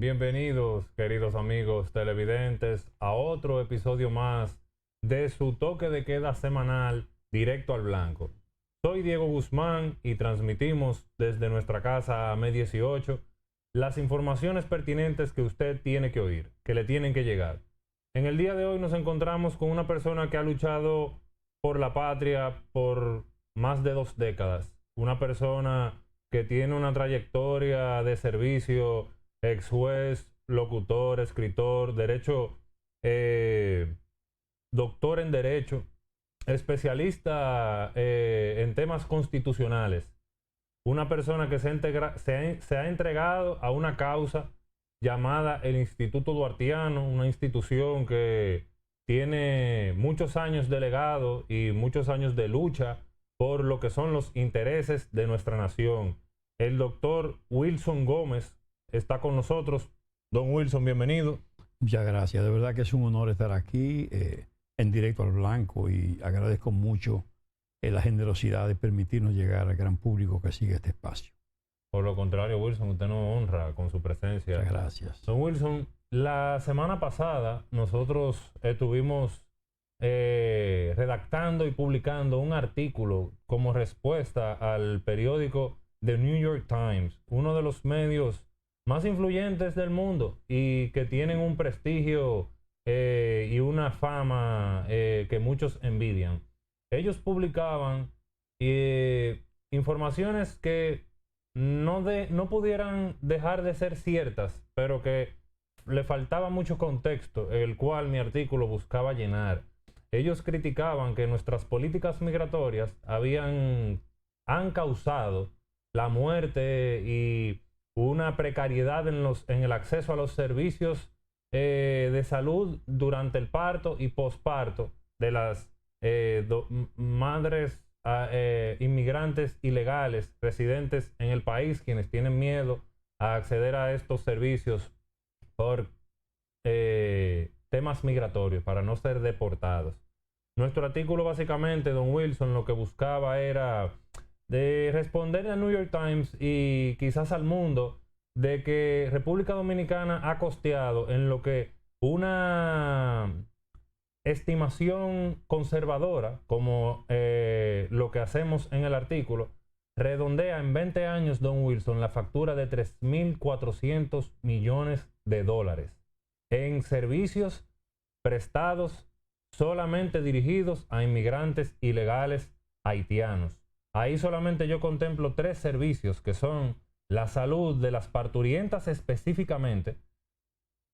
Bienvenidos, queridos amigos televidentes, a otro episodio más de su toque de queda semanal directo al blanco. Soy Diego Guzmán y transmitimos desde nuestra casa AME 18 las informaciones pertinentes que usted tiene que oír, que le tienen que llegar. En el día de hoy nos encontramos con una persona que ha luchado por la patria por más de 2 décadas. Una persona que tiene una trayectoria de servicio, ex juez, locutor, escritor, derecho, doctor en derecho, especialista en temas constitucionales. Una persona que se ha entregado a una causa llamada el Instituto Duartiano, una institución que tiene muchos años de legado y muchos años de lucha por lo que son los intereses de nuestra nación. El doctor Wilson Gómez está con nosotros. Don Wilson, bienvenido. Muchas gracias. De verdad que es un honor estar aquí en directo al blanco y agradezco mucho la generosidad de permitirnos llegar al gran público que sigue este espacio. Por lo contrario, Wilson, usted nos honra con su presencia. Muchas gracias. Don Wilson, la semana pasada nosotros estuvimos redactando y publicando un artículo como respuesta al periódico The New York Times, uno de los medios más influyentes del mundo y que tienen un prestigio y una fama que muchos envidian. Ellos publicaban informaciones que no pudieran dejar de ser ciertas, pero que le faltaba mucho contexto, el cual mi artículo buscaba llenar. Ellos criticaban que nuestras políticas migratorias han causado la muerte y una precariedad en el acceso a los servicios de salud durante el parto y posparto de las madres inmigrantes ilegales residentes en el país, quienes tienen miedo a acceder a estos servicios por temas migratorios, para no ser deportados. Nuestro artículo básicamente, don Wilson, lo que buscaba era de responder al New York Times y quizás al mundo de que República Dominicana ha costeado en lo que una estimación conservadora, como lo que hacemos en el artículo, redondea en 20 años, don Wilson, la factura de 3.400 millones de dólares en servicios prestados solamente dirigidos a inmigrantes ilegales haitianos. Ahí solamente yo contemplo 3 servicios, que son la salud de las parturientas específicamente,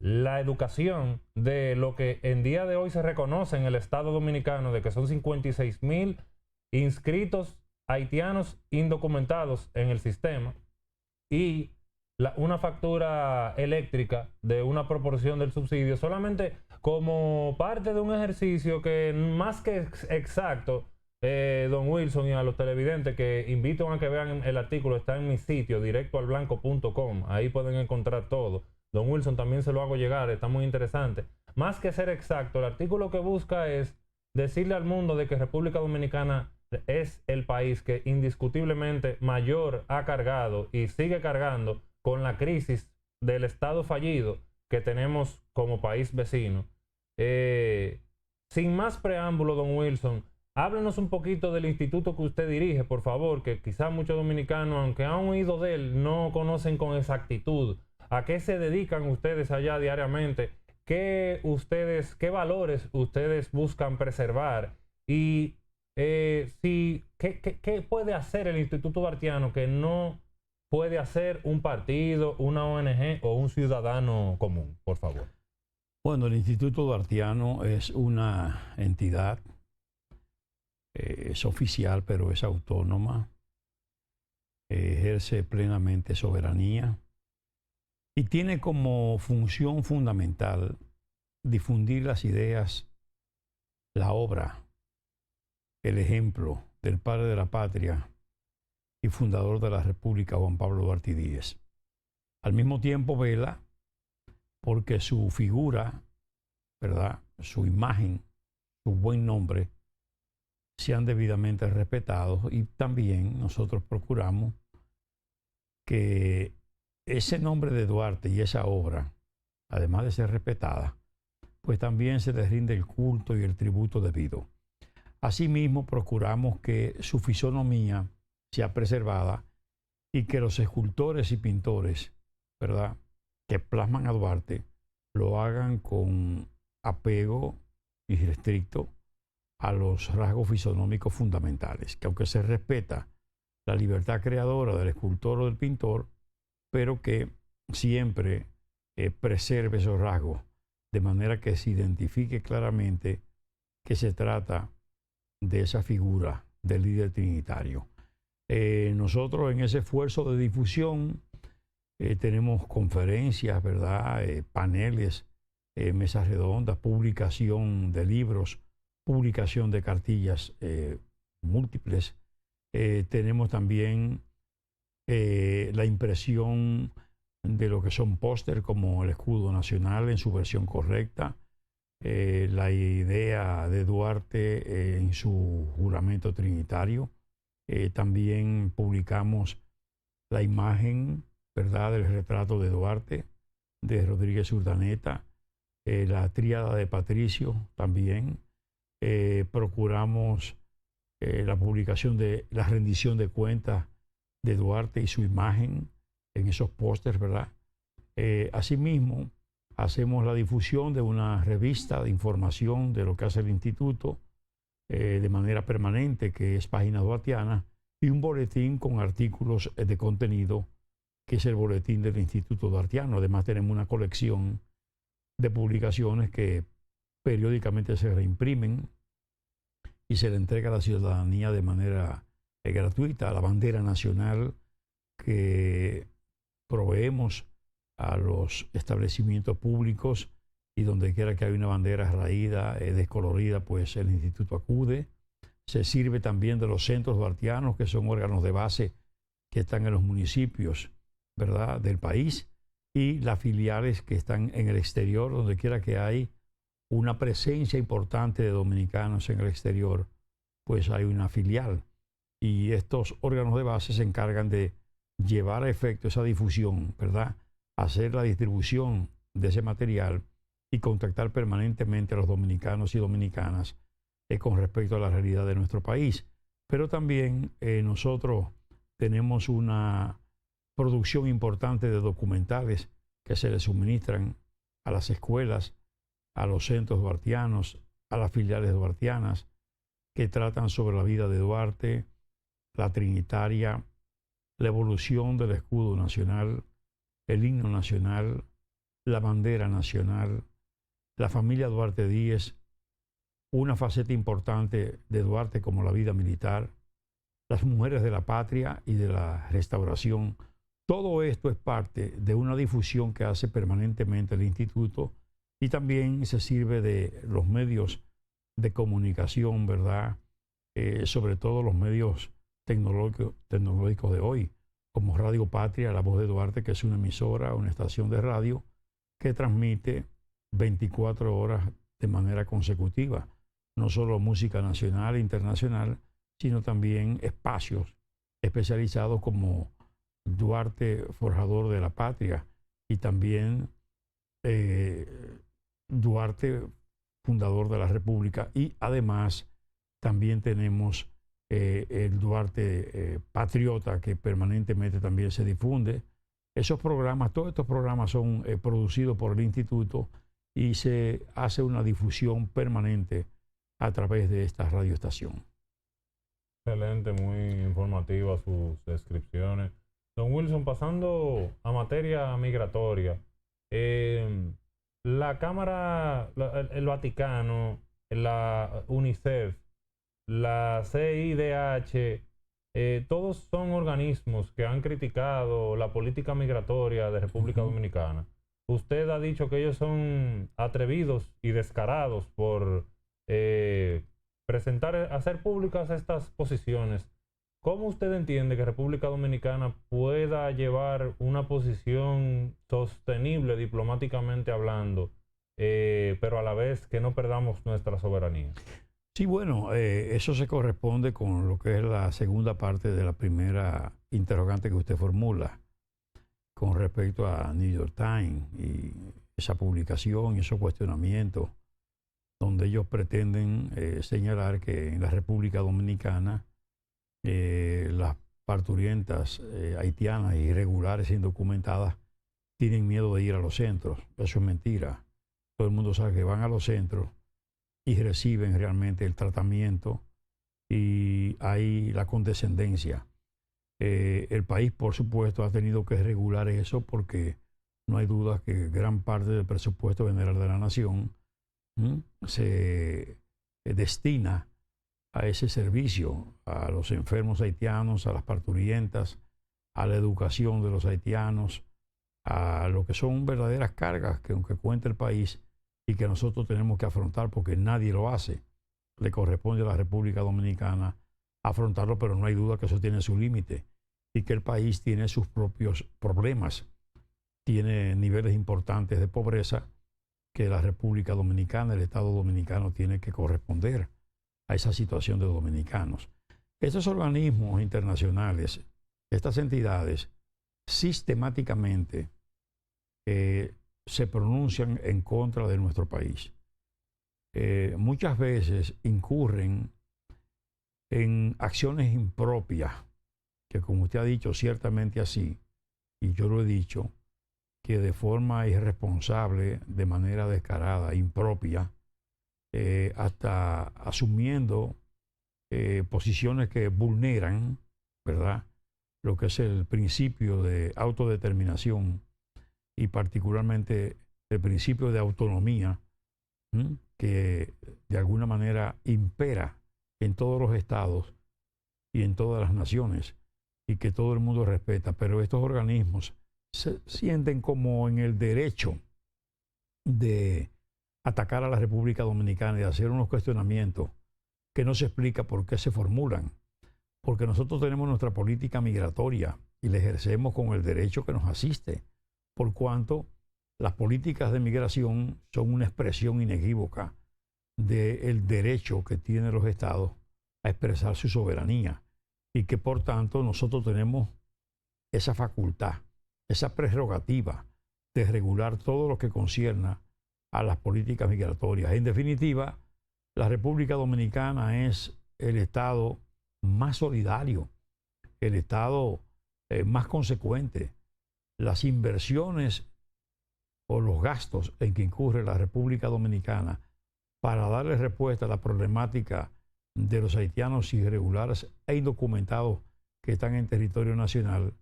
la educación de lo que en día de hoy se reconoce en el Estado Dominicano, de que son 56,000 inscritos haitianos indocumentados en el sistema, y una factura eléctrica de una proporción del subsidio, solamente como parte de un ejercicio que más que exacto, don Wilson, y a los televidentes que invito a que vean el artículo, está en mi sitio directoalblanco.com, ahí pueden encontrar todo. Don Wilson también se lo hago llegar, está muy interesante. Más que ser exacto, el artículo que busca es decirle al mundo de que República Dominicana es el país que indiscutiblemente mayor ha cargado y sigue cargando con la crisis del Estado fallido que tenemos como país vecino. Sin más preámbulo, don Wilson, háblenos un poquito del instituto que usted dirige, por favor, que quizás muchos dominicanos, aunque han oído de él, no conocen con exactitud. ¿A qué se dedican ustedes allá diariamente? ¿Qué valores ustedes buscan preservar? Y ¿qué puede hacer el Instituto Duartiano que no puede hacer un partido, una ONG o un ciudadano común, por favor? Bueno, el Instituto Duartiano es una entidad, es oficial, pero es autónoma, ejerce plenamente soberanía y tiene como función fundamental difundir las ideas, la obra, el ejemplo del padre de la patria y fundador de la República, Juan Pablo Duarte Díez. Al mismo tiempo vela porque su figura, ¿verdad?, su imagen, su buen nombre, sean debidamente respetados, y también nosotros procuramos que ese nombre de Duarte y esa obra, además de ser respetada, pues también se les rinde el culto y el tributo debido. Asimismo, procuramos que su fisonomía sea preservada y que los escultores y pintores, ¿verdad?, que plasman a Duarte, lo hagan con apego irrestricto a los rasgos fisonómicos fundamentales, que aunque se respeta la libertad creadora del escultor o del pintor, pero que siempre preserve esos rasgos, de manera que se identifique claramente que se trata de esa figura del líder trinitario. Nosotros en ese esfuerzo de difusión tenemos conferencias, ¿verdad?, paneles, mesas redondas, publicación de libros, publicación de cartillas múltiples. Tenemos también la impresión de lo que son póster como el escudo nacional en su versión correcta, la idea de Duarte en su juramento trinitario. También publicamos la imagen, ¿verdad?, del retrato de Duarte, de Rodríguez Urdaneta, la tríada de Patricio también. Procuramos la publicación de la rendición de cuentas de Duarte y su imagen en esos pósters, ¿verdad? Asimismo, hacemos la difusión de una revista de información de lo que hace el instituto de manera permanente, que es Página Duartiana, y un boletín con artículos de contenido, que es el boletín del Instituto Duartiano. Además, tenemos una colección de publicaciones que periódicamente se reimprimen y se le entrega a la ciudadanía de manera gratuita. La bandera nacional que proveemos a los establecimientos públicos, y donde quiera que haya una bandera raída, descolorida, pues el instituto acude. Se sirve también de los centros duartianos, que son órganos de base que están en los municipios, ¿verdad?, del país, y las filiales que están en el exterior, donde quiera que hay una presencia importante de dominicanos en el exterior, pues hay una filial. Y estos órganos de base se encargan de llevar a efecto esa difusión, ¿verdad?, hacer la distribución de ese material y contactar permanentemente a los dominicanos y dominicanas con respecto a la realidad de nuestro país. Pero también nosotros tenemos una producción importante de documentales que se les suministran a las escuelas, a los centros duartianos, a las filiales duartianas, que tratan sobre la vida de Duarte, la trinitaria, la evolución del escudo nacional, el himno nacional, la bandera nacional, la familia Duarte Díez, una faceta importante de Duarte como la vida militar, las mujeres de la patria y de la restauración. Todo esto es parte de una difusión que hace permanentemente el instituto, y también se sirve de los medios de comunicación, ¿verdad?, sobre todo los medios tecnológicos de hoy, como Radio Patria, La Voz de Duarte, que es una emisora, una estación de radio que transmite 24 horas de manera consecutiva, no solo música nacional e internacional, sino también espacios especializados como Duarte, Forjador de la Patria, y también Duarte, Fundador de la República. Y además también tenemos el Duarte Patriota, que permanentemente también se difunde. Esos programas, todos estos programas son producidos por el instituto, y se hace una difusión permanente a través de esta radioestación. Excelente, muy informativa sus descripciones. Don Wilson, pasando a materia migratoria, la Cámara, el Vaticano, la UNICEF, la CIDH, todos son organismos que han criticado la política migratoria de República Dominicana. Usted ha dicho que ellos son atrevidos y descarados por hacer públicas estas posiciones. ¿Cómo usted entiende que República Dominicana pueda llevar una posición sostenible diplomáticamente hablando, pero a la vez que no perdamos nuestra soberanía? Sí, bueno, eso se corresponde con lo que es la segunda parte de la primera interrogante que usted formula, con respecto a New York Times y esa publicación y esos cuestionamientos donde ellos pretenden señalar que en la República Dominicana las parturientas haitianas irregulares e indocumentadas tienen miedo de ir a los centros. Eso es mentira. Todo el mundo sabe que van a los centros y reciben realmente el tratamiento y hay la condescendencia. El país, por supuesto, ha tenido que regular eso porque no hay duda que gran parte del presupuesto general de la nación se destina a ese servicio, a los enfermos haitianos, a las parturientas, a la educación de los haitianos, a lo que son verdaderas cargas que aunque cuenta el país y que nosotros tenemos que afrontar porque nadie lo hace, le corresponde a la República Dominicana afrontarlo, pero no hay duda que eso tiene su límite y que el país tiene sus propios problemas, tiene niveles importantes de pobreza que la República Dominicana, el Estado Dominicano tiene que corresponder a esa situación de dominicanos. Estos organismos internacionales, estas entidades, sistemáticamente se pronuncian en contra de nuestro país. Muchas veces incurren en acciones impropias, que como usted ha dicho, ciertamente así, y yo lo he dicho, que de forma irresponsable, de manera descarada, impropia, hasta asumiendo posiciones que vulneran, ¿verdad?, lo que es el principio de autodeterminación y particularmente el principio de autonomía, que de alguna manera impera en todos los estados y en todas las naciones y que todo el mundo respeta. Pero estos organismos se sienten como en el derecho de atacar a la República Dominicana y hacer unos cuestionamientos que no se explica por qué se formulan. Porque nosotros tenemos nuestra política migratoria y la ejercemos con el derecho que nos asiste, por cuanto las políticas de migración son una expresión inequívoca del derecho que tienen los estados a expresar su soberanía y que por tanto nosotros tenemos esa facultad, esa prerrogativa de regular todo lo que concierna a las políticas migratorias. En definitiva, la República Dominicana es el estado más solidario, el estado más consecuente. Las inversiones o los gastos en que incurre la República Dominicana para darle respuesta a la problemática de los haitianos irregulares e indocumentados que están en territorio nacional,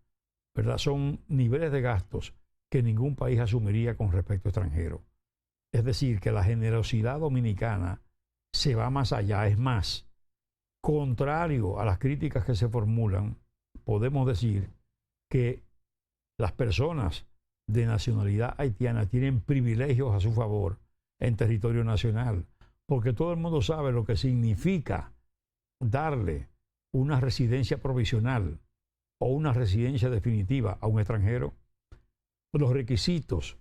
¿verdad?, son niveles de gastos que ningún país asumiría con respecto a extranjeros. Es decir, que la generosidad dominicana se va más allá. Es más, contrario a las críticas que se formulan, podemos decir que las personas de nacionalidad haitiana tienen privilegios a su favor en territorio nacional, porque todo el mundo sabe lo que significa darle una residencia provisional o una residencia definitiva a un extranjero. Los requisitos,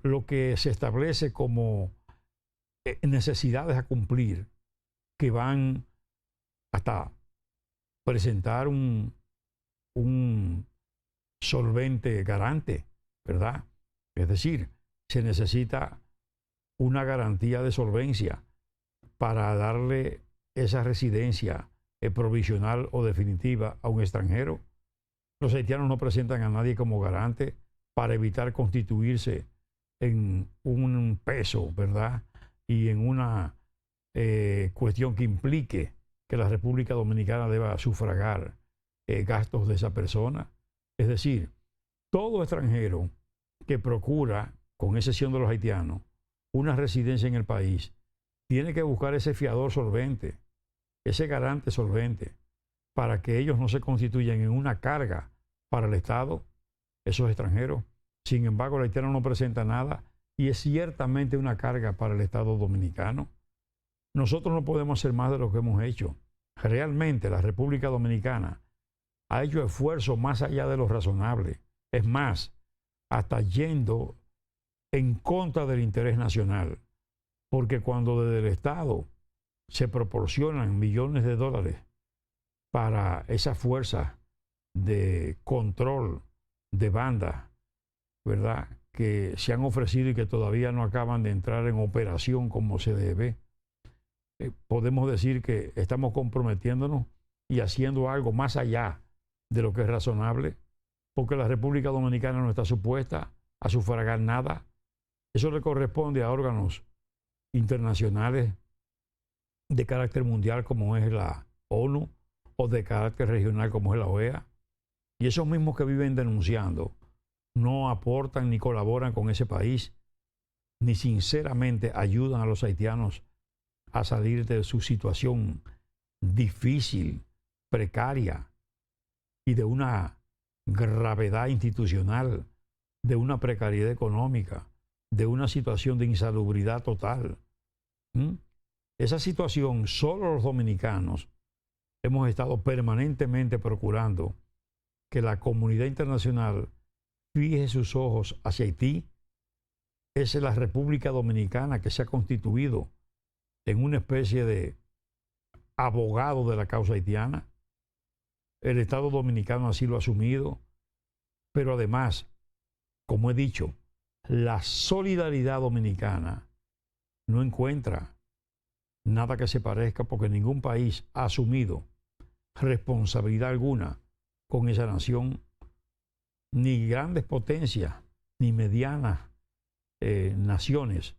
lo que se establece como necesidades a cumplir, que van hasta presentar un solvente garante, ¿verdad? Es decir, se necesita una garantía de solvencia para darle esa residencia provisional o definitiva a un extranjero. Los haitianos no presentan a nadie como garante para evitar constituirse en un peso, ¿verdad?, y en una cuestión que implique que la República Dominicana deba sufragar gastos de esa persona. Es decir, todo extranjero que procura, con excepción de los haitianos, una residencia en el país, tiene que buscar ese fiador solvente, ese garante solvente, para que ellos no se constituyan en una carga para el Estado, esos extranjeros. Sin embargo, el haitiano no presenta nada y es ciertamente una carga para el Estado dominicano. Nosotros no podemos hacer más de lo que hemos hecho. Realmente la República Dominicana ha hecho esfuerzos más allá de lo razonable. Es más, hasta yendo en contra del interés nacional. Porque cuando desde el Estado se proporcionan millones de dólares para esas fuerzas de control de bandas, ¿verdad?, que se han ofrecido y que todavía no acaban de entrar en operación como se debe. Podemos decir que estamos comprometiéndonos y haciendo algo más allá de lo que es razonable, porque la República Dominicana no está supuesta a sufragar nada. Eso le corresponde a órganos internacionales de carácter mundial como es la ONU o de carácter regional como es la OEA. Y esos mismos que viven denunciando no aportan ni colaboran con ese país, ni sinceramente ayudan a los haitianos a salir de su situación difícil, precaria y de una gravedad institucional, de una precariedad económica, de una situación de insalubridad total. Esa situación solo los dominicanos hemos estado permanentemente procurando que la comunidad internacional fije sus ojos hacia Haití. Es la República Dominicana que se ha constituido en una especie de abogado de la causa haitiana. El Estado dominicano así lo ha asumido, pero además, como he dicho, la solidaridad dominicana no encuentra nada que se parezca porque ningún país ha asumido responsabilidad alguna con esa nación, ni grandes potencias, ni medianas naciones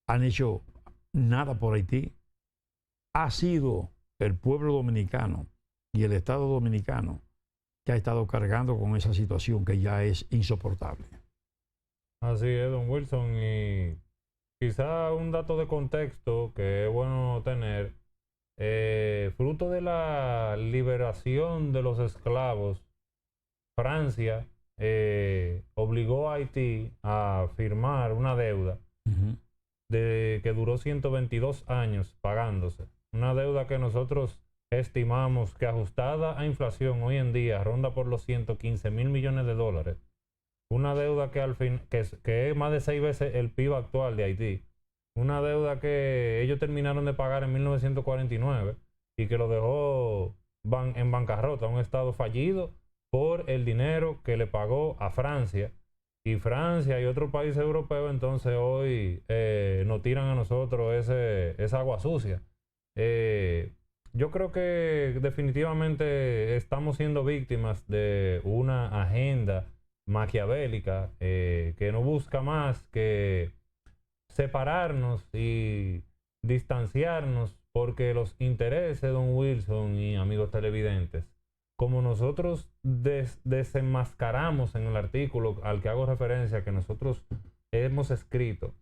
han hecho nada por Haití. Ha sido el pueblo dominicano y el Estado dominicano que ha estado cargando con esa situación que ya es insoportable. Así es, don Wilson, y quizá un dato de contexto que es bueno tener, fruto de la liberación de los esclavos, Francia obligó a Haití a firmar una deuda que duró 122 años pagándose. Una deuda que nosotros estimamos que ajustada a inflación hoy en día ronda por los 115.000 millones de dólares. Una deuda que al fin que es más de 6 veces el PIB actual de Haití. Una deuda que ellos terminaron de pagar en 1949 y que lo dejó en bancarrota, un estado fallido por el dinero que le pagó a Francia. Y Francia y otros países europeos entonces hoy nos tiran a nosotros esa agua sucia. Yo creo que definitivamente estamos siendo víctimas de una agenda maquiavélica que no busca más que separarnos y distanciarnos, porque los intereses, don Wilson y amigos televidentes, como nosotros desenmascaramos en el artículo al que hago referencia, que nosotros hemos escrito,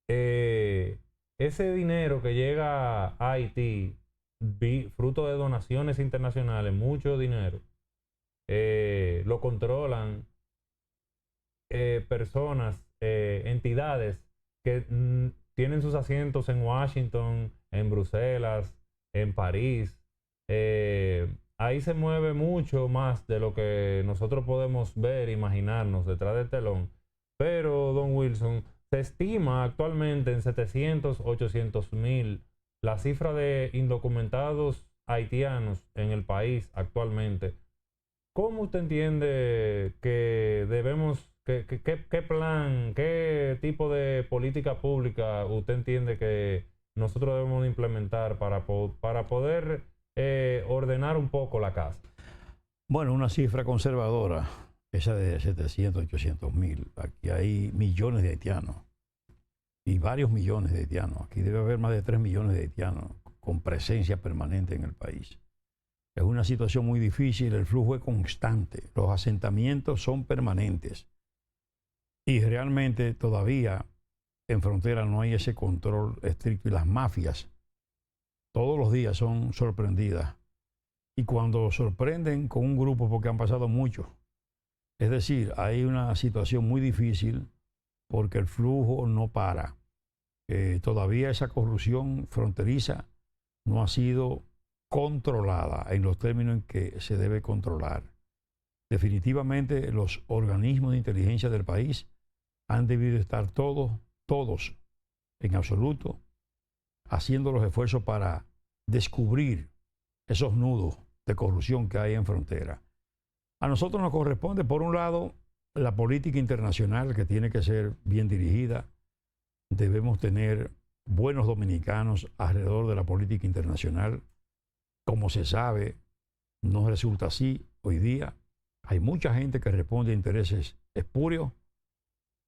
ese dinero que llega a Haití, fruto de donaciones internacionales, mucho dinero, lo controlan personas, entidades que tienen sus asientos en Washington, en Bruselas, en París. Ahí se mueve mucho más de lo que nosotros podemos ver, imaginarnos detrás del telón. Pero, don Wilson, se estima actualmente en 700, 800 mil la cifra de indocumentados haitianos en el país actualmente. ¿Cómo usted entiende que debemos, qué plan, qué tipo de política pública usted entiende que nosotros debemos implementar para poder ordenar un poco la casa? Bueno, una cifra conservadora, esa de 700, 800 mil. Aquí hay millones de haitianos y varios millones de haitianos. Aquí debe haber más de 3 millones de haitianos con presencia permanente en el país. Es una situación muy difícil, el flujo es constante, los asentamientos son permanentes y realmente todavía en frontera no hay ese control estricto y las mafias todos los días son sorprendidas. Y cuando sorprenden con un grupo, porque han pasado muchos, es decir, hay una situación muy difícil porque el flujo no para. Todavía esa corrupción fronteriza no ha sido controlada en los términos en que se debe controlar. Definitivamente los organismos de inteligencia del país han debido estar todos en absoluto, haciendo los esfuerzos para descubrir esos nudos de corrupción que hay en frontera. A nosotros nos corresponde, por un lado, la política internacional, que tiene que ser bien dirigida. Debemos tener buenos dominicanos alrededor de la política internacional. Como se sabe, no resulta así hoy día. Hay mucha gente que responde a intereses espurios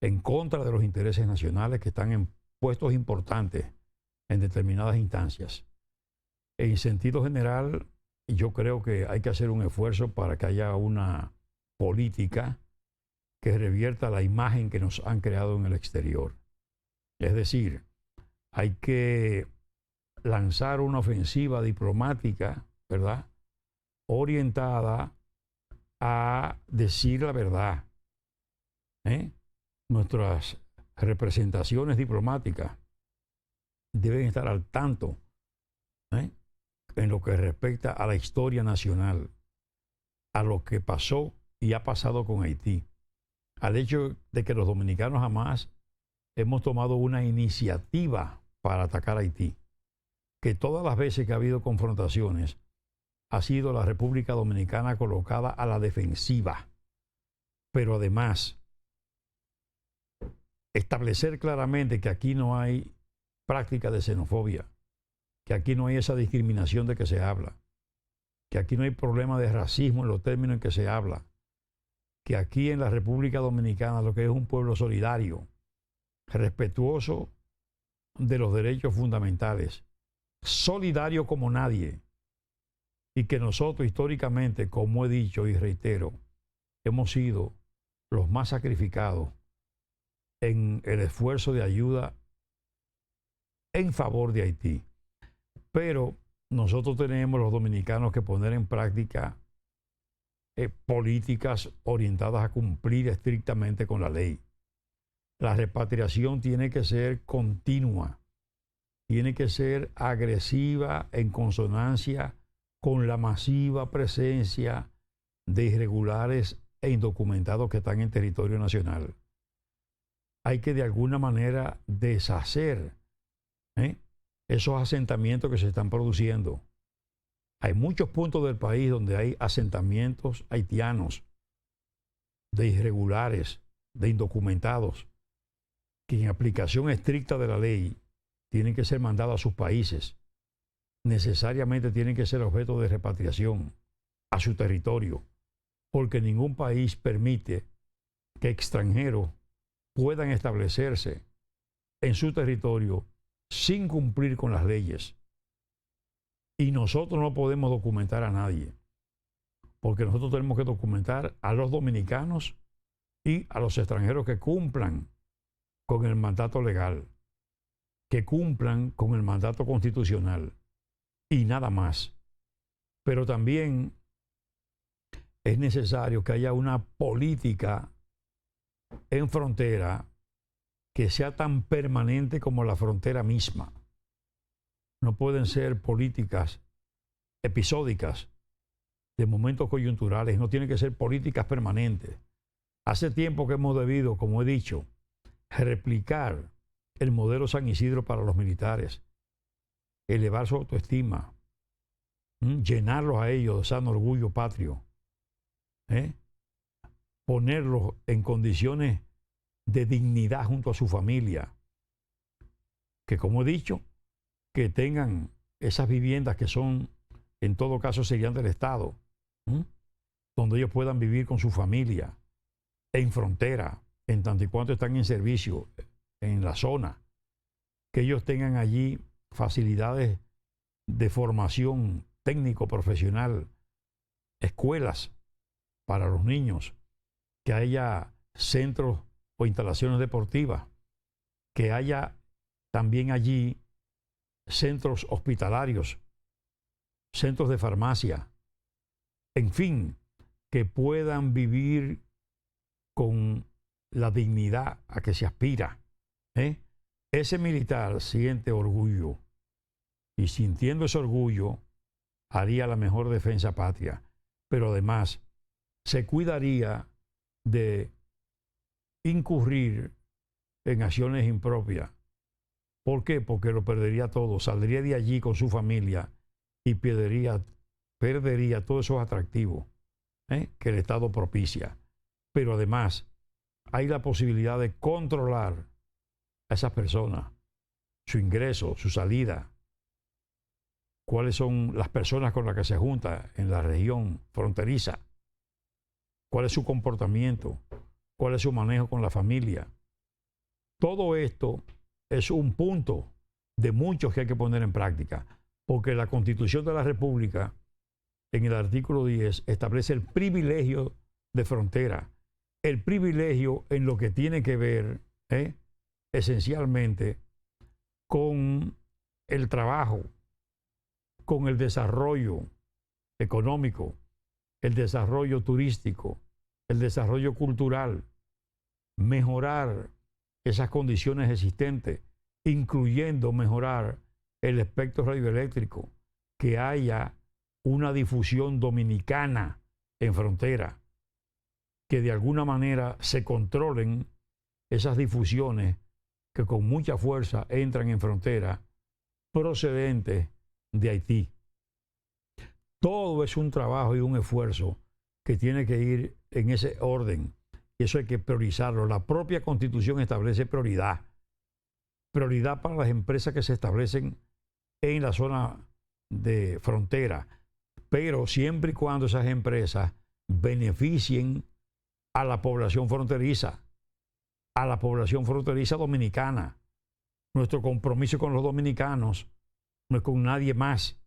en contra de los intereses nacionales que están en puestos importantes en determinadas instancias. En sentido general, yo creo que hay que hacer un esfuerzo para que haya una política que revierta la imagen que nos han creado en el exterior. Es decir, hay que lanzar una ofensiva diplomática, ¿verdad?, orientada a decir la verdad. Nuestras representaciones diplomáticas deben estar al tanto en lo que respecta a la historia nacional, a lo que pasó y ha pasado con Haití, al hecho de que los dominicanos jamás hemos tomado una iniciativa para atacar a Haití, que todas las veces que ha habido confrontaciones ha sido la República Dominicana colocada a la defensiva. Pero además, establecer claramente que aquí no hay práctica de xenofobia, que aquí no hay esa discriminación de que se habla, que aquí no hay problema de racismo en los términos en que se habla, que aquí en la República Dominicana lo que es un pueblo solidario, respetuoso de los derechos fundamentales, solidario como nadie, y que nosotros históricamente, como he dicho y reitero, hemos sido los más sacrificados en el esfuerzo de ayuda en favor de Haití. Pero nosotros tenemos los dominicanos que poner en práctica políticas orientadas a cumplir estrictamente con la ley. La repatriación tiene que ser continua, tiene que ser agresiva en consonancia con la masiva presencia de irregulares e indocumentados que están en territorio nacional. Hay que de alguna manera deshacer esos asentamientos que se están produciendo. Hay muchos puntos del país donde hay asentamientos haitianos, de irregulares, de indocumentados, que en aplicación estricta de la ley tienen que ser mandados a sus países. Necesariamente tienen que ser objeto de repatriación a su territorio, porque ningún país permite que extranjeros puedan establecerse en su territorio sin cumplir con las leyes. Y nosotros no podemos documentar a nadie, porque nosotros tenemos que documentar a los dominicanos y a los extranjeros que cumplan con el mandato legal, que cumplan con el mandato constitucional y nada más. Pero también es necesario que haya una política en frontera que sea tan permanente como la frontera misma. No pueden ser políticas episódicas, de momentos coyunturales, no tienen que ser políticas permanentes. Hace tiempo que hemos debido, como he dicho, replicar el modelo San Isidro para los militares, elevar su autoestima, llenarlos a ellos de sano orgullo patrio, ponerlos en condiciones de dignidad junto a su familia, que como he dicho, que tengan esas viviendas que son, en todo caso serían del Estado, donde ellos puedan vivir con su familia, en frontera, en tanto y cuanto están en servicio en la zona, que ellos tengan allí facilidades de formación técnico-profesional, escuelas para los niños, que haya centros o instalaciones deportivas, que haya también allí centros hospitalarios, centros de farmacia, en fin, que puedan vivir con la dignidad a que se aspira. Ese militar siente orgullo y sintiendo ese orgullo haría la mejor defensa patria, pero además se cuidaría de incurrir en acciones impropias. ¿Por qué? Porque lo perdería todo, saldría de allí con su familia y perdería todos esos atractivos que el Estado propicia. Pero además hay la posibilidad de controlar a esas personas, su ingreso, su salida, cuáles son las personas con las que se junta en la región fronteriza, cuál es su comportamiento, cuál es su manejo con la familia. Todo esto es un punto de muchos que hay que poner en práctica, porque la Constitución de la República, en el artículo 10, establece el privilegio de frontera, el privilegio en lo que tiene que ver esencialmente con el trabajo, con el desarrollo económico, el desarrollo turístico, el desarrollo cultural, mejorar esas condiciones existentes, incluyendo mejorar el espectro radioeléctrico, que haya una difusión dominicana en frontera, que de alguna manera se controlen esas difusiones que con mucha fuerza entran en frontera procedentes de Haití. Todo es un trabajo y un esfuerzo que tiene que ir en ese orden. Y eso hay que priorizarlo. La propia Constitución establece prioridad. Prioridad para las empresas que se establecen en la zona de frontera, pero siempre y cuando esas empresas beneficien a la población fronteriza dominicana. Nuestro compromiso con los dominicanos no es con nadie más,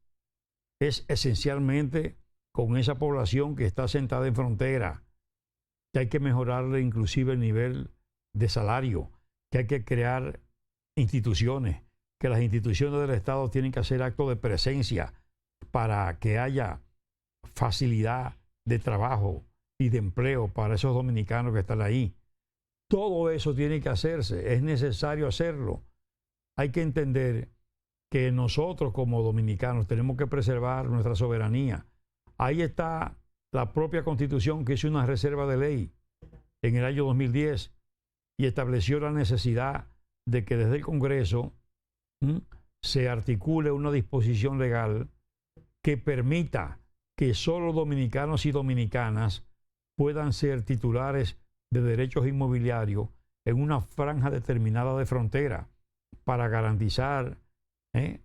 es esencialmente con esa población que está sentada en frontera, que hay que mejorarle inclusive el nivel de salario, que hay que crear instituciones, que las instituciones del Estado tienen que hacer actos de presencia para que haya facilidad de trabajo y de empleo para esos dominicanos que están ahí. Todo eso tiene que hacerse, es necesario hacerlo. Hay que entender que nosotros como dominicanos tenemos que preservar nuestra soberanía. Ahí está la propia Constitución, que hizo una reserva de ley en el año 2010 y estableció la necesidad de que desde el Congreso se articule una disposición legal que permita que solo dominicanos y dominicanas puedan ser titulares de derechos inmobiliarios en una franja determinada de frontera para garantizar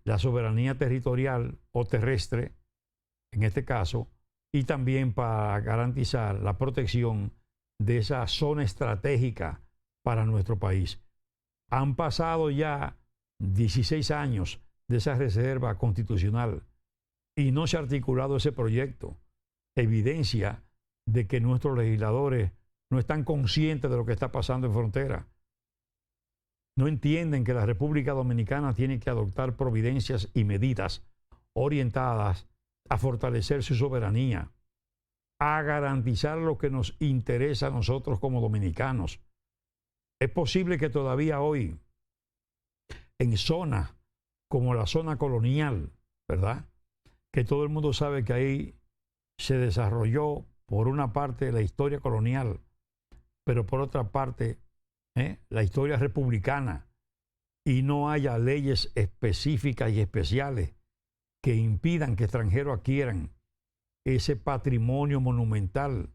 la soberanía territorial o terrestre, en este caso, y también para garantizar la protección de esa zona estratégica para nuestro país. Han pasado ya 16 años de esa reserva constitucional y no se ha articulado ese proyecto. Evidencia de que nuestros legisladores no están conscientes de lo que está pasando en frontera. No entienden que la República Dominicana tiene que adoptar providencias y medidas orientadas a fortalecer su soberanía, a garantizar lo que nos interesa a nosotros como dominicanos. Es posible que todavía hoy, en zonas como la zona colonial, ¿verdad?, que todo el mundo sabe que ahí se desarrolló por una parte la historia colonial, pero por otra parte la historia republicana, y no haya leyes específicas y especiales que impidan que extranjeros adquieran ese patrimonio monumental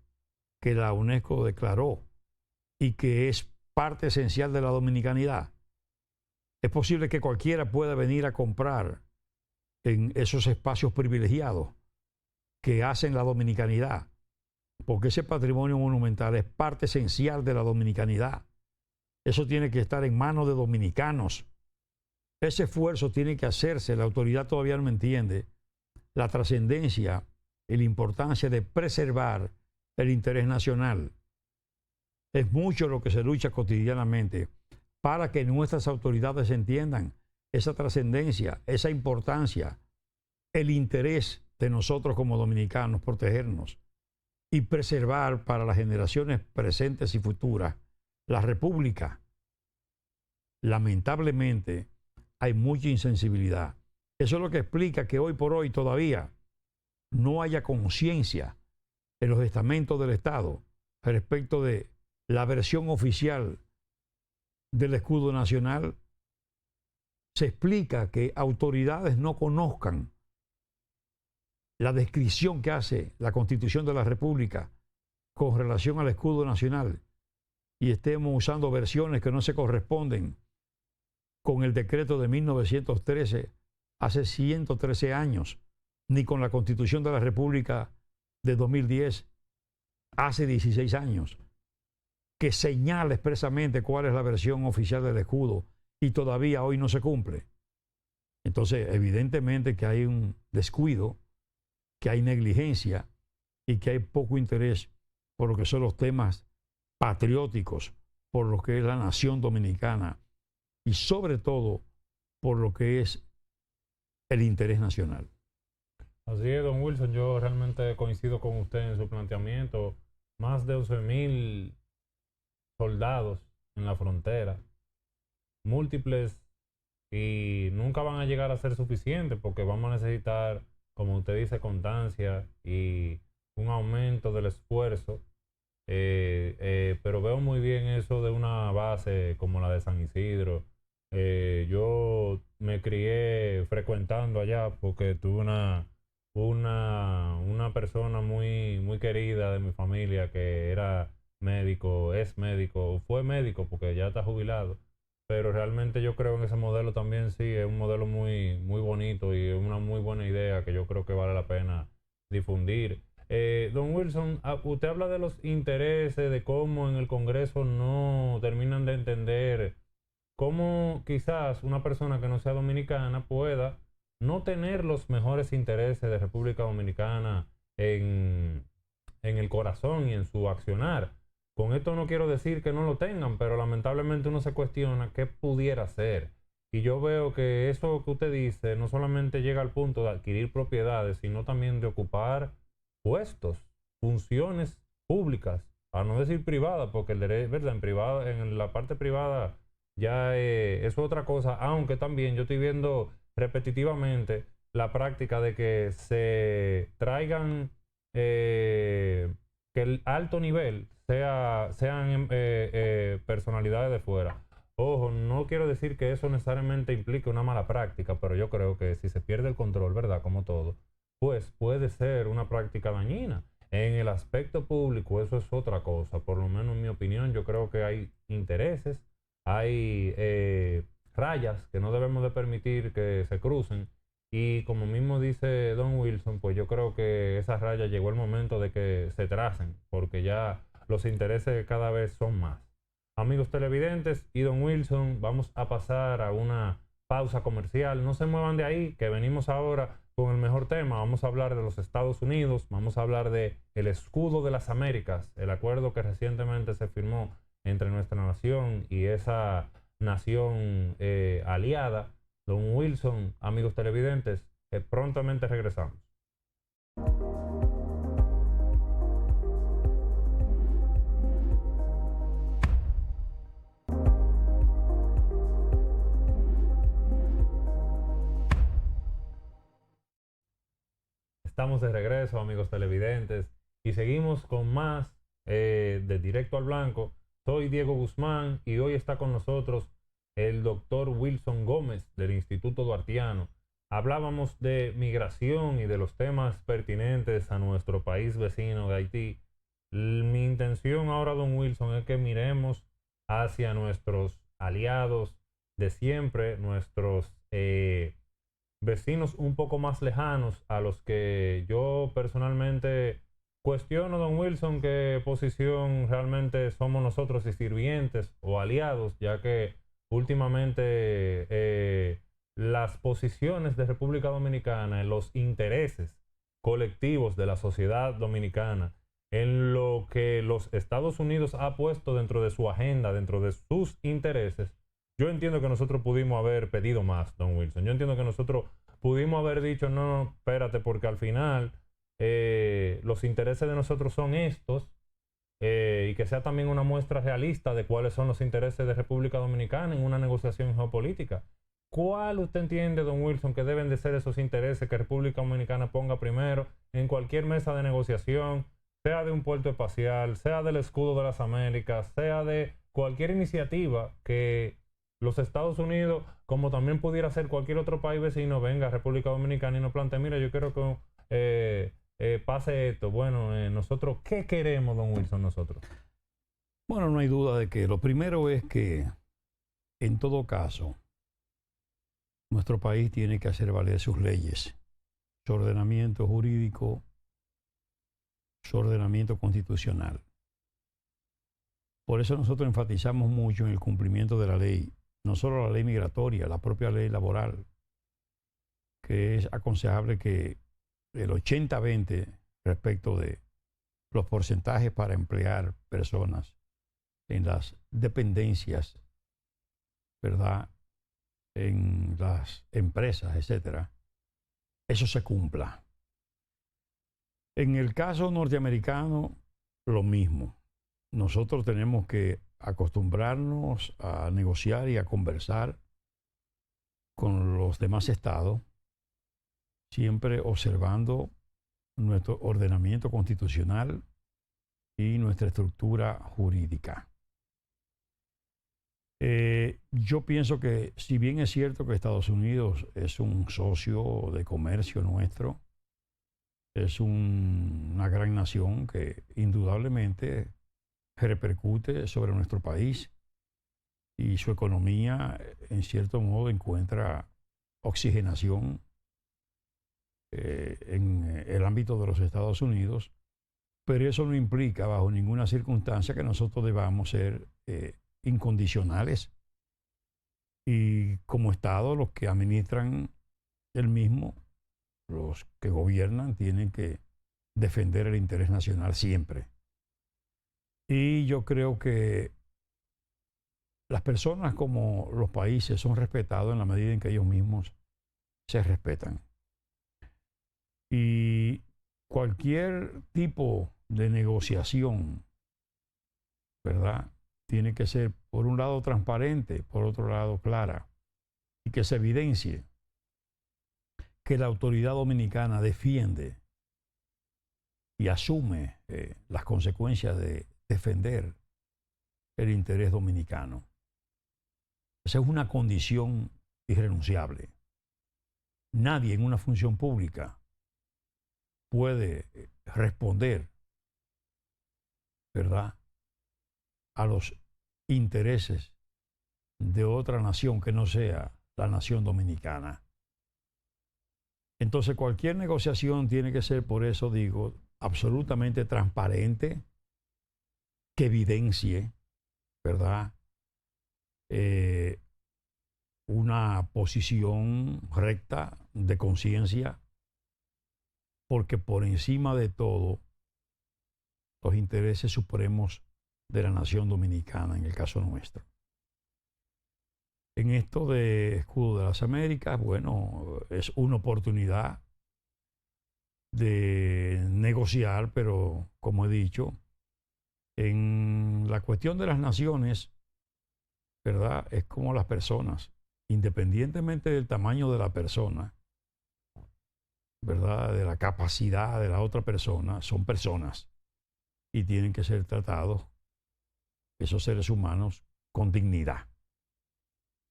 que la UNESCO declaró y que es parte esencial de la dominicanidad. Es posible que cualquiera pueda venir a comprar en esos espacios privilegiados que hacen la dominicanidad, porque ese patrimonio monumental es parte esencial de la dominicanidad. Eso tiene que estar en manos de dominicanos. Ese esfuerzo tiene que hacerse. La autoridad todavía no entiende la trascendencia y la importancia de preservar el interés nacional. Es mucho lo que se lucha cotidianamente para que nuestras autoridades entiendan esa trascendencia, esa importancia, el interés de nosotros como dominicanos, protegernos y preservar para las generaciones presentes y futuras la República. Lamentablemente hay mucha insensibilidad. Eso es lo que explica que hoy por hoy todavía no haya conciencia en los estamentos del Estado respecto de la versión oficial del escudo nacional. Se explica que autoridades no conozcan la descripción que hace la Constitución de la República con relación al escudo nacional y estemos usando versiones que no se corresponden con el decreto de 1913 hace 113 años, ni con la Constitución de la República de 2010 hace 16 años, que señala expresamente cuál es la versión oficial del escudo y todavía hoy no se cumple. Entonces, evidentemente que hay un descuido, que hay negligencia y que hay poco interés por lo que son los temas patrióticos, por lo que es la nación dominicana y sobre todo por lo que es el interés nacional. Así es, don Wilson, yo realmente coincido con usted en su planteamiento. Más de 11.000 soldados en la frontera, múltiples, y nunca van a llegar a ser suficientes porque vamos a necesitar, como usted dice, constancia y un aumento del esfuerzo. Pero veo muy bien eso de una base como la de San Isidro. Yo me crié frecuentando allá porque tuve una persona muy querida de mi familia que era médico, es médico, fue médico porque ya está jubilado. Pero realmente yo creo en ese modelo también, sí, es un modelo muy bonito y una muy buena idea que yo creo que vale la pena difundir. Don Wilson, usted habla de los intereses, de cómo en el Congreso no terminan de entender cómo quizás una persona que no sea dominicana pueda no tener los mejores intereses de República Dominicana en el corazón y en su accionar. Con esto no quiero decir que no lo tengan, pero lamentablemente uno se cuestiona qué pudiera ser. Y yo veo que eso que usted dice no solamente llega al punto de adquirir propiedades, sino también de ocupar puestos, funciones públicas, a no decir privadas, porque el derecho, ¿verdad? En la parte privada ya es otra cosa, aunque también yo estoy viendo repetitivamente la práctica de que se traigan, que el alto nivel sean personalidades de fuera. Ojo, no quiero decir que eso necesariamente implique una mala práctica, pero yo creo que si se pierde el control, ¿verdad? Como todo, pues puede ser una práctica dañina. En el aspecto público eso es otra cosa, por lo menos en mi opinión. Yo creo que hay intereses, hay rayas que no debemos de permitir que se crucen, y como mismo dice don Wilson, pues yo creo que esas rayas llegó el momento de que se tracen, porque ya los intereses cada vez son más. Amigos televidentes y don Wilson, vamos a pasar a una pausa comercial. No se muevan de ahí, que venimos ahora con el mejor tema. Vamos a hablar de los Estados Unidos, vamos a hablar de el escudo de las Américas, el acuerdo que recientemente se firmó entre nuestra nación y esa nación aliada. Don Wilson, amigos televidentes, prontamente regresamos. Estamos de regreso, amigos televidentes, y seguimos con más de Directo al Blanco. Soy Diego Guzmán y hoy está con nosotros el doctor Wilson Gómez del Instituto Duartiano. Hablábamos de migración y de los temas pertinentes a nuestro país vecino de Haití. Mi intención ahora, don Wilson, es que miremos hacia nuestros aliados de siempre, nuestros vecinos un poco más lejanos, a los que yo personalmente cuestiono, don Wilson, qué posición realmente somos nosotros, si sirvientes o aliados, ya que últimamente las posiciones de República Dominicana en los intereses colectivos de la sociedad dominicana, en lo que los Estados Unidos ha puesto dentro de su agenda, dentro de sus intereses, yo entiendo que nosotros pudimos haber pedido más, don Wilson. Yo entiendo que nosotros pudimos haber dicho, no, espérate, porque al final los intereses de nosotros son estos, y que sea también una muestra realista de cuáles son los intereses de República Dominicana en una negociación geopolítica. ¿Cuál usted entiende, don Wilson, que deben de ser esos intereses que República Dominicana ponga primero en cualquier mesa de negociación, sea de un puerto espacial, sea del escudo de las Américas, sea de cualquier iniciativa que los Estados Unidos, como también pudiera ser cualquier otro país vecino, venga a República Dominicana y nos plantee, mira, yo quiero que pase esto. Bueno, nosotros, ¿qué queremos, don Wilson, nosotros? Bueno, no hay duda de que lo primero es que, en todo caso, nuestro país tiene que hacer valer sus leyes, su ordenamiento jurídico, su ordenamiento constitucional. Por eso nosotros enfatizamos mucho en el cumplimiento de la ley, no solo la ley migratoria, la propia ley laboral, que es aconsejable que el 80-20 respecto de los porcentajes para emplear personas en las dependencias, ¿verdad? En las empresas, etcétera, eso se cumpla. En el caso norteamericano, lo mismo. Nosotros tenemos que acostumbrarnos a negociar y a conversar con los demás estados, siempre observando nuestro ordenamiento constitucional y nuestra estructura jurídica. Yo pienso que, si bien es cierto que Estados Unidos es un socio de comercio nuestro, es una gran nación que indudablemente repercute sobre nuestro país y su economía, en cierto modo, encuentra oxigenación en el ámbito de los Estados Unidos, pero eso no implica bajo ninguna circunstancia que nosotros debamos ser incondicionales y, como Estado, los que administran el mismo, los que gobiernan, tienen que defender el interés nacional siempre. Y yo creo que las personas como los países son respetados en la medida en que ellos mismos se respetan. Y cualquier tipo de negociación, ¿verdad?, tiene que ser, por un lado, transparente, por otro lado, clara, y que se evidencie que la autoridad dominicana defiende y asume las consecuencias de defender el interés dominicano. Esa es una condición irrenunciable. Nadie en una función pública puede responder, ¿verdad?, a los intereses de otra nación que no sea la nación dominicana. Entonces, cualquier negociación tiene que ser, por eso digo, absolutamente transparente, que evidencie, ¿verdad?, una posición recta de conciencia, porque por encima de todo, los intereses supremos de la nación dominicana, en el caso nuestro. En esto de Escudo de las Américas, bueno, es una oportunidad de negociar, pero, como he dicho, en la cuestión de las naciones, ¿verdad?, es como las personas, independientemente del tamaño de la persona, ¿verdad?, de la capacidad de la otra persona, son personas y tienen que ser tratados, esos seres humanos, con dignidad.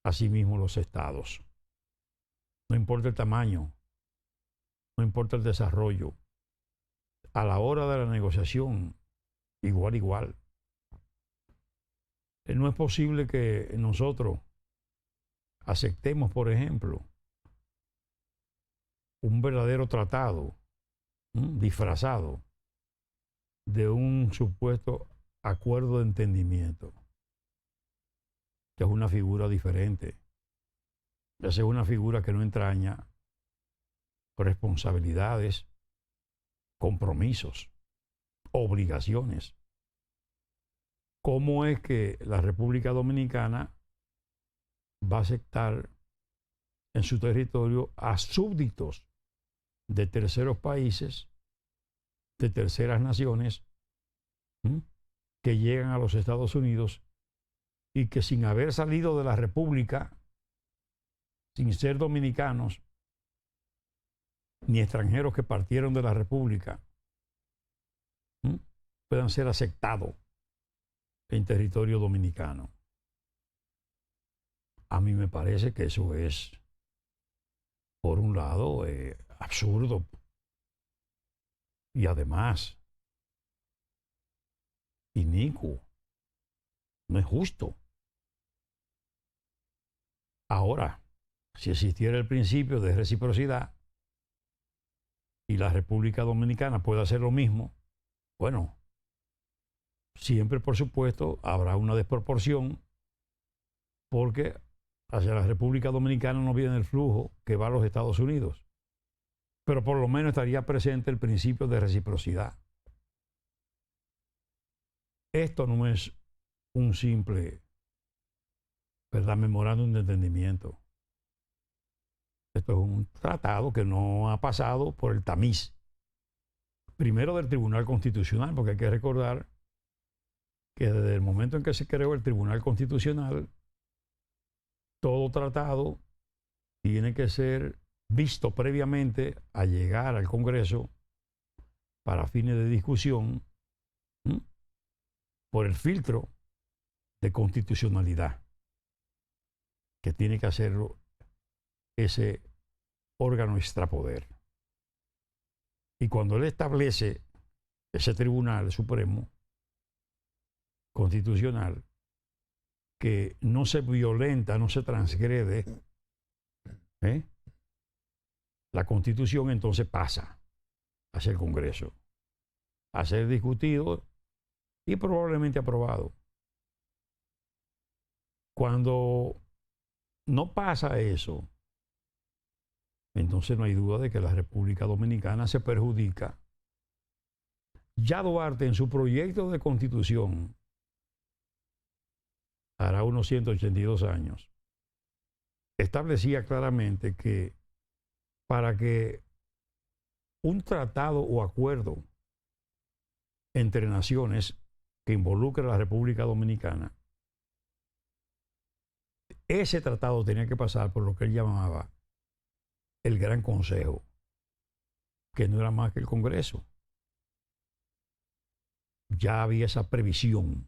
Asimismo los estados. No importa el tamaño, no importa el desarrollo. A la hora de la negociación, igual. No es posible que nosotros aceptemos, por ejemplo, un verdadero tratado disfrazado de un supuesto acuerdo de entendimiento, que es una figura diferente. Esa es una figura que no entraña responsabilidades, compromisos, obligaciones. ¿Cómo es que la República Dominicana va a aceptar en su territorio a súbditos de terceros países, de terceras naciones, que llegan a los Estados Unidos y que, sin haber salido de la República, sin ser dominicanos, ni extranjeros que partieron de la República, puedan ser aceptados en territorio dominicano? A mí me parece que eso es, por un lado, absurdo, y además inicuo, no es justo. Ahora, si existiera el principio de reciprocidad y la República Dominicana puede hacer lo mismo, bueno, siempre, por supuesto, habrá una desproporción porque hacia la República Dominicana no viene el flujo que va a los Estados Unidos. Pero por lo menos estaría presente el principio de reciprocidad. Esto no es un simple, ¿verdad?, memorándum de entendimiento. Esto es un tratado que no ha pasado por el tamiz, primero del Tribunal Constitucional, porque hay que recordar que desde el momento en que se creó el Tribunal Constitucional, todo tratado tiene que ser visto previamente a llegar al Congreso para fines de discusión por el filtro de constitucionalidad que tiene que hacer ese órgano extrapoder. Y cuando él establece ese Tribunal Supremo Constitucional, que no se violenta, no se transgrede la Constitución, entonces pasa hacia el Congreso a ser discutido y probablemente aprobado. Cuando no pasa eso, entonces no hay duda de que la República Dominicana se perjudica. Ya Duarte, en su proyecto de constitución, hará unos 182 años, establecía claramente que para que un tratado o acuerdo entre naciones que involucre a la República Dominicana, ese tratado tenía que pasar por lo que él llamaba el Gran Consejo, que no era más que el Congreso. Ya había esa previsión.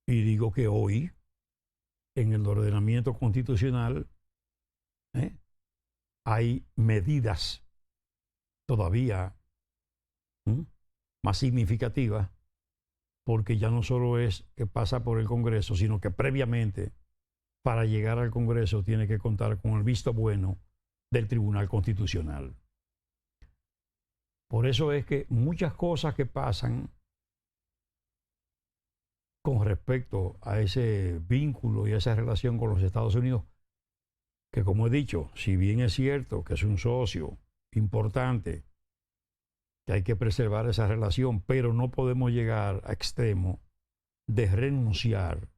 Y digo que hoy, en el ordenamiento constitucional, hay medidas todavía más significativas, porque ya no solo es que pasa por el Congreso, sino que previamente, para llegar al Congreso, tiene que contar con el visto bueno del Tribunal Constitucional. Por eso es que muchas cosas que pasan con respecto a ese vínculo y a esa relación con los Estados Unidos, que como he dicho, si bien es cierto que es un socio importante, que hay que preservar esa relación, pero no podemos llegar a extremo de renunciar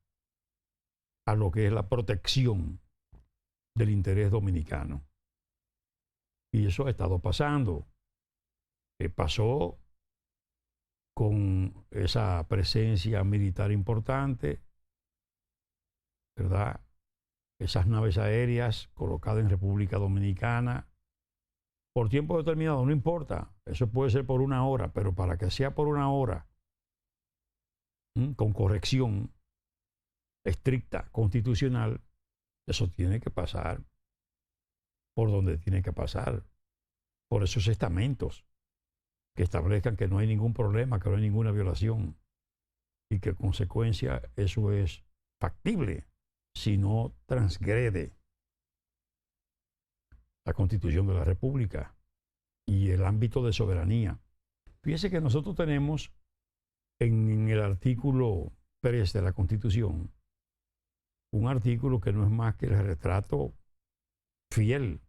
a lo que es la protección del interés dominicano. Y eso ha estado pasando. Pasó con esa presencia militar importante, ¿verdad? Esas naves aéreas colocadas en República Dominicana por tiempo determinado, no importa, eso puede ser por una hora, pero para que sea por una hora, con corrección estricta, constitucional, eso tiene que pasar por donde tiene que pasar, por esos estamentos que establezcan que no hay ningún problema, que no hay ninguna violación y que en consecuencia eso es factible si no transgrede la Constitución de la República y el ámbito de soberanía. Fíjese que nosotros tenemos en el artículo 3 de la Constitución un artículo que no es más que el retrato fiel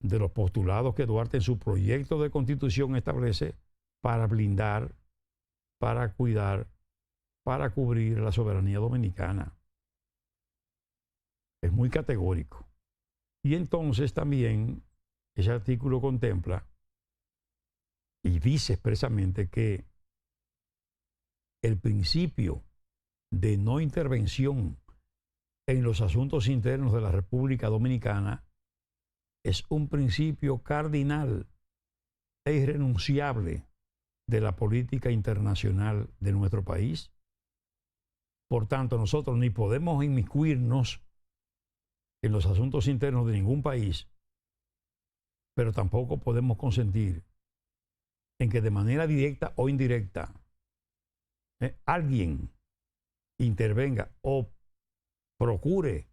de los postulados que Duarte en su proyecto de Constitución establece para blindar, para cuidar, para cubrir la soberanía dominicana. Es muy categórico. Y entonces también ese artículo contempla y dice expresamente que el principio de no intervención en los asuntos internos de la República Dominicana es un principio cardinal e irrenunciable de la política internacional de nuestro país. Por tanto, nosotros ni podemos inmiscuirnos en los asuntos internos de ningún país, pero tampoco podemos consentir en que de manera directa o indirecta alguien intervenga o procure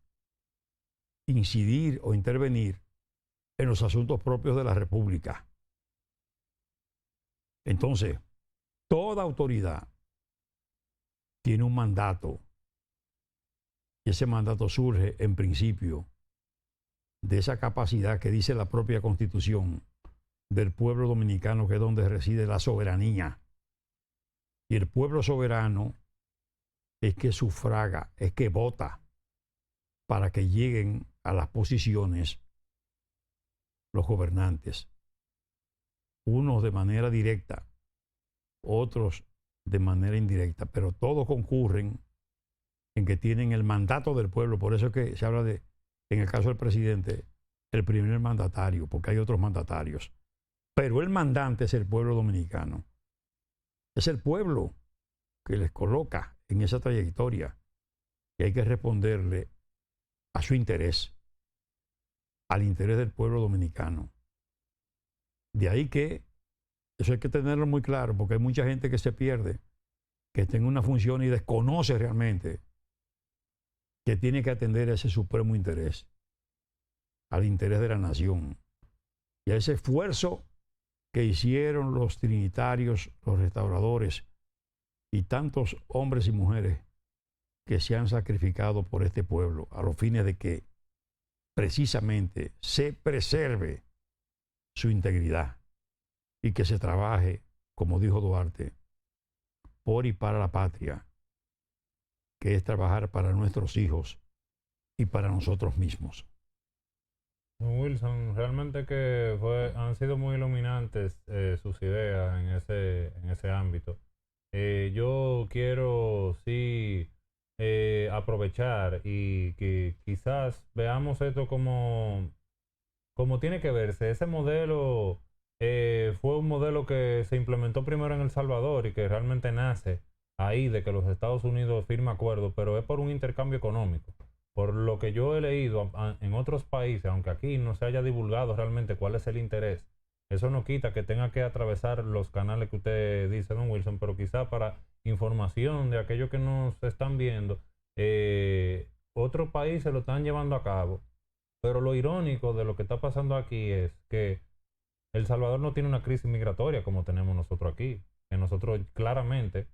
incidir o intervenir en los asuntos propios de la República. Entonces, toda autoridad tiene un mandato y ese mandato surge en principio de esa capacidad que dice la propia Constitución del pueblo dominicano, que es donde reside la soberanía. Y el pueblo soberano es que sufraga, es que vota para que lleguen a las posiciones los gobernantes. Unos de manera directa, otros de manera indirecta, pero todos concurren en que tienen el mandato del pueblo. Por eso es que se habla de, en el caso del presidente, el primer mandatario, porque hay otros mandatarios. Pero el mandante es el pueblo dominicano. Es el pueblo que les coloca en esa trayectoria y hay que responderle a su interés, al interés del pueblo dominicano. De ahí que eso hay que tenerlo muy claro, porque hay mucha gente que se pierde, que está en una función y desconoce realmente que tiene que atender a ese supremo interés, al interés de la nación y a ese esfuerzo que hicieron los trinitarios, los restauradores y tantos hombres y mujeres que se han sacrificado por este pueblo a los fines de que precisamente se preserve su integridad y que se trabaje, como dijo Duarte, por y para la patria, que es trabajar para nuestros hijos y para nosotros mismos. Wilson, realmente que han sido muy iluminantes sus ideas en ese ámbito. Yo quiero sí aprovechar y que quizás veamos esto como tiene que verse. Ese modelo fue un modelo que se implementó primero en El Salvador y que realmente nace ahí de que los Estados Unidos firma acuerdos, pero es por un intercambio económico. Por lo que yo he leído en otros países, aunque aquí no se haya divulgado realmente cuál es el interés, eso no quita que tenga que atravesar los canales que usted dice, don Wilson, pero quizá para información de aquellos que nos están viendo, otros países lo están llevando a cabo. Pero lo irónico de lo que está pasando aquí es que El Salvador no tiene una crisis migratoria como tenemos nosotros aquí, que nosotros claramente,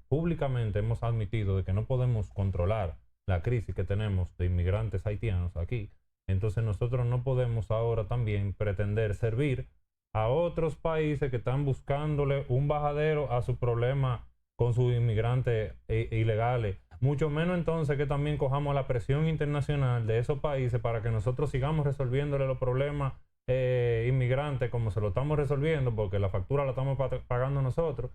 públicamente hemos admitido de que no podemos controlar la crisis que tenemos de inmigrantes haitianos aquí. Entonces nosotros no podemos ahora también pretender servir a otros países que están buscándole un bajadero a su problema con sus inmigrantes ilegales. Mucho menos entonces que también cojamos la presión internacional de esos países para que nosotros sigamos resolviéndole los problemas inmigrantes como se lo estamos resolviendo, porque la factura la estamos pagando nosotros.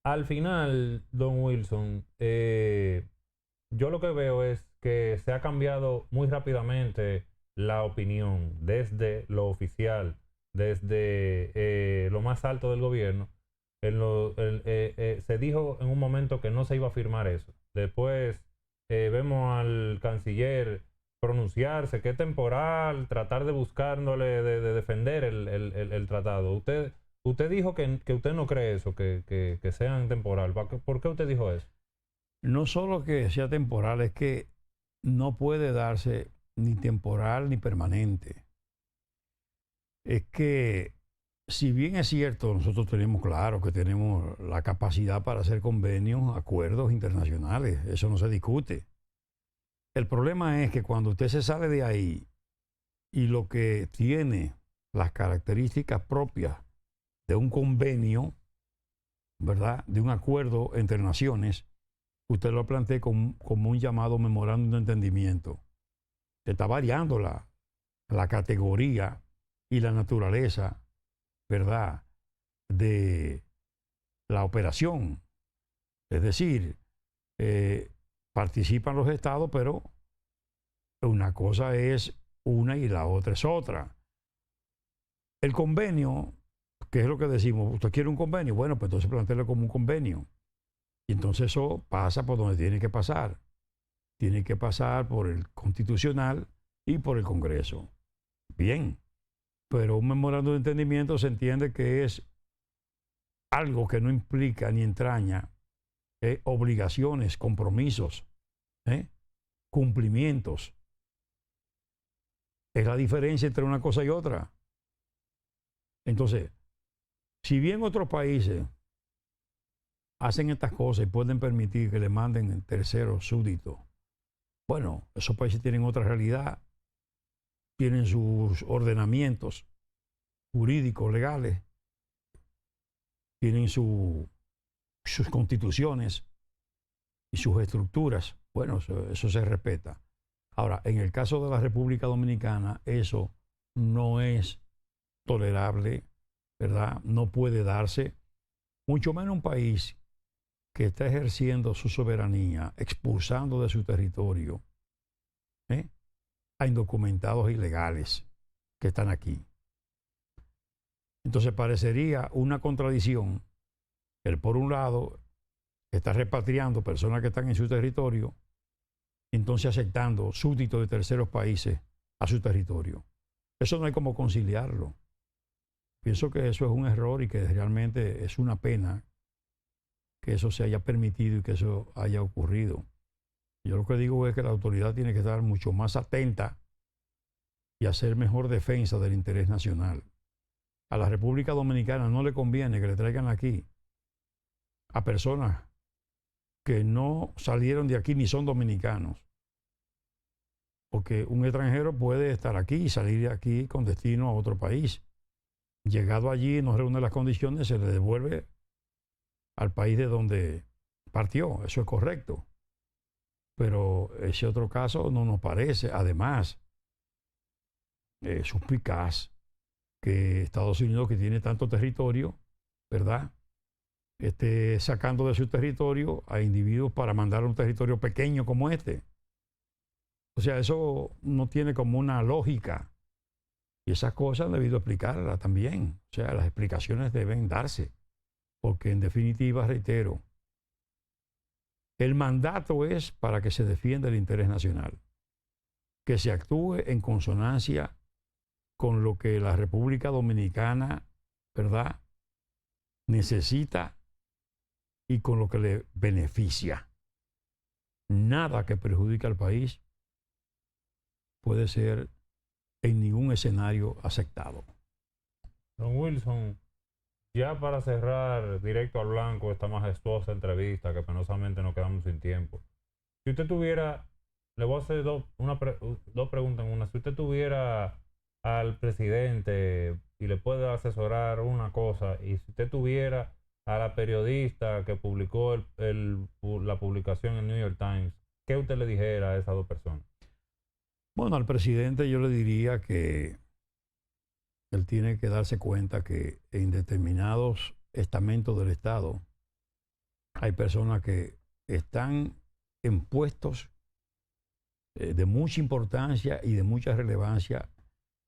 Al final, don Wilson, yo lo que veo es que se ha cambiado muy rápidamente la opinión desde lo oficial, desde lo más alto del gobierno. Se dijo en un momento que no se iba a firmar eso. Después vemos al canciller pronunciarse, que es temporal, tratar de buscándole, de defender el tratado. Usted dijo que usted no cree eso, que sean temporal. ¿Por qué usted dijo eso? No solo que sea temporal, es que no puede darse ni temporal ni permanente. Es que, si bien es cierto, nosotros tenemos claro que tenemos la capacidad para hacer convenios, acuerdos internacionales, eso no se discute. El problema es que cuando usted se sale de ahí y lo que tiene las características propias de un convenio, ¿verdad?, de un acuerdo entre naciones, usted lo plantea como un llamado memorándum de entendimiento. Se está variando la categoría y la naturaleza, ¿verdad?, de la operación. Es decir, participan los estados, pero una cosa es una y la otra es otra. El convenio, ¿qué es lo que decimos? ¿Usted quiere un convenio? Bueno, pues entonces plantéelo como un convenio. Y entonces eso pasa por donde tiene que pasar. Tiene que pasar por el Constitucional y por el Congreso. bien, pero un memorándum de entendimiento se entiende que es algo que no implica ni entraña obligaciones, compromisos, cumplimientos. Es la diferencia entre una cosa y otra. Entonces, si bien otros países hacen estas cosas y pueden permitir que le manden terceros súbditos, bueno, esos países tienen otra realidad, tienen sus ordenamientos jurídicos, legales, tienen sus constituciones y sus estructuras. Bueno, eso se respeta. Ahora, en el caso de la República Dominicana, eso no es tolerable, ¿verdad? No puede darse, mucho menos un país que está ejerciendo su soberanía, expulsando de su territorio a indocumentados ilegales que están aquí. Entonces parecería una contradicción. Él, por un lado, está repatriando personas que están en su territorio, entonces aceptando súbditos de terceros países a su territorio. Eso no hay como conciliarlo. Pienso que eso es un error y que realmente es una pena que eso se haya permitido y que eso haya ocurrido. Yo lo que digo es que la autoridad tiene que estar mucho más atenta y hacer mejor defensa del interés nacional. A la República Dominicana no le conviene que le traigan aquí a personas que no salieron de aquí ni son dominicanos. Porque un extranjero puede estar aquí y salir de aquí con destino a otro país. Llegado allí, no reúne las condiciones, se le devuelve al país de donde partió. Eso es correcto. Pero ese otro caso no nos parece. Además, es suspicaz que Estados Unidos, que tiene tanto territorio, ¿verdad?, esté sacando de su territorio a individuos para mandar a un territorio pequeño como este. O sea, eso no tiene como una lógica. Y esas cosas han debido explicarlas también. O sea, las explicaciones deben darse. Porque en definitiva, reitero, el mandato es para que se defienda el interés nacional. Que se actúe en consonancia con lo que la República Dominicana, ¿verdad?, necesita y con lo que le beneficia. Nada que perjudique al país puede ser en ningún escenario aceptado. Don Wilson, ya para cerrar directo al blanco esta majestuosa entrevista que penosamente nos quedamos sin tiempo. Si usted tuviera, le voy a hacer dos preguntas en una. Si usted tuviera al presidente y le puede asesorar una cosa, y si usted tuviera a la periodista que publicó la publicación en New York Times, ¿qué usted le dijera a esas dos personas? Bueno, al presidente yo le diría que él tiene que darse cuenta que en determinados estamentos del Estado hay personas que están en puestos de mucha importancia y de mucha relevancia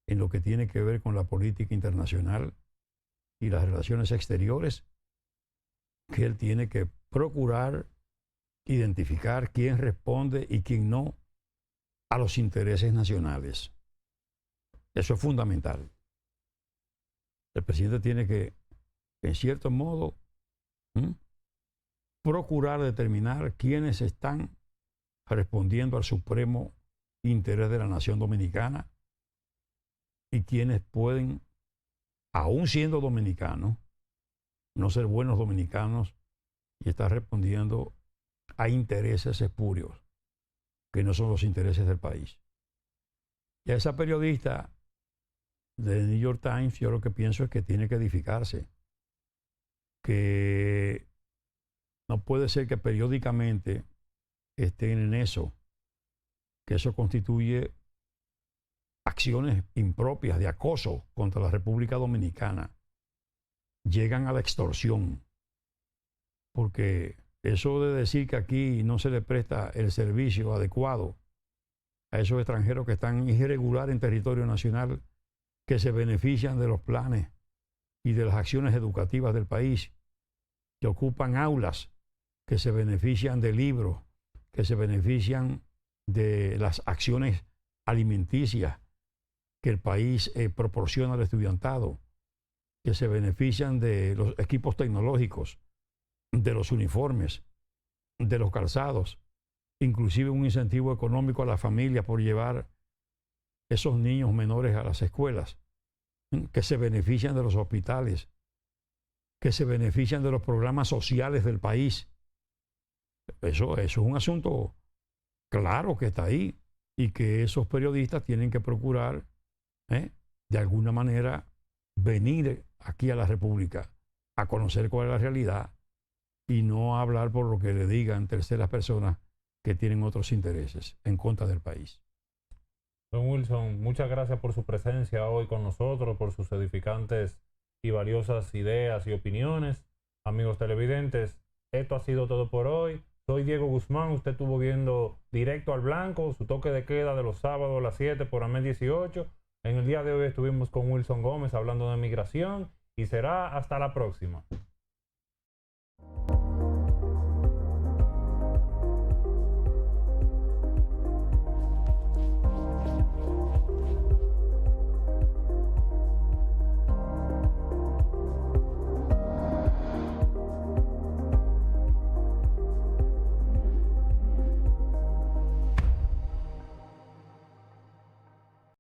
en lo que tiene que ver con la política internacional y las relaciones exteriores, que él tiene que procurar identificar quién responde y quién no a los intereses nacionales. Eso es fundamental. El presidente tiene que, en cierto modo, procurar determinar quiénes están respondiendo al supremo interés de la nación dominicana y quiénes pueden, aún siendo dominicanos, no ser buenos dominicanos y estar respondiendo a intereses espurios que no son los intereses del país. Y a esa periodista de New York Times, yo lo que pienso es que tiene que edificarse, que no puede ser que periódicamente estén en eso, que eso constituye acciones impropias de acoso contra la República Dominicana, llegan a la extorsión, porque eso de decir que aquí no se le presta el servicio adecuado a esos extranjeros que están irregular en territorio nacional, que se benefician de los planes y de las acciones educativas del país, que ocupan aulas, que se benefician de libros, que se benefician de las acciones alimenticias, que el país proporciona al estudiantado, que se benefician de los equipos tecnológicos, de los uniformes, de los calzados, inclusive un incentivo económico a la familia por llevar esos niños menores a las escuelas, que se benefician de los hospitales, que se benefician de los programas sociales del país. Eso es un asunto claro que está ahí y que esos periodistas tienen que procurar, de alguna manera, venir aquí a la República a conocer cuál es la realidad y no hablar por lo que le digan terceras personas que tienen otros intereses en contra del país. Don Wilson, muchas gracias por su presencia hoy con nosotros, por sus edificantes y valiosas ideas y opiniones. Amigos televidentes, esto ha sido todo por hoy. Soy Diego Guzmán, usted estuvo viendo Directo al Blanco, su toque de queda de los sábados a las 7 por AMED 18. En el día de hoy estuvimos con Wilson Gómez hablando de migración y será hasta la próxima.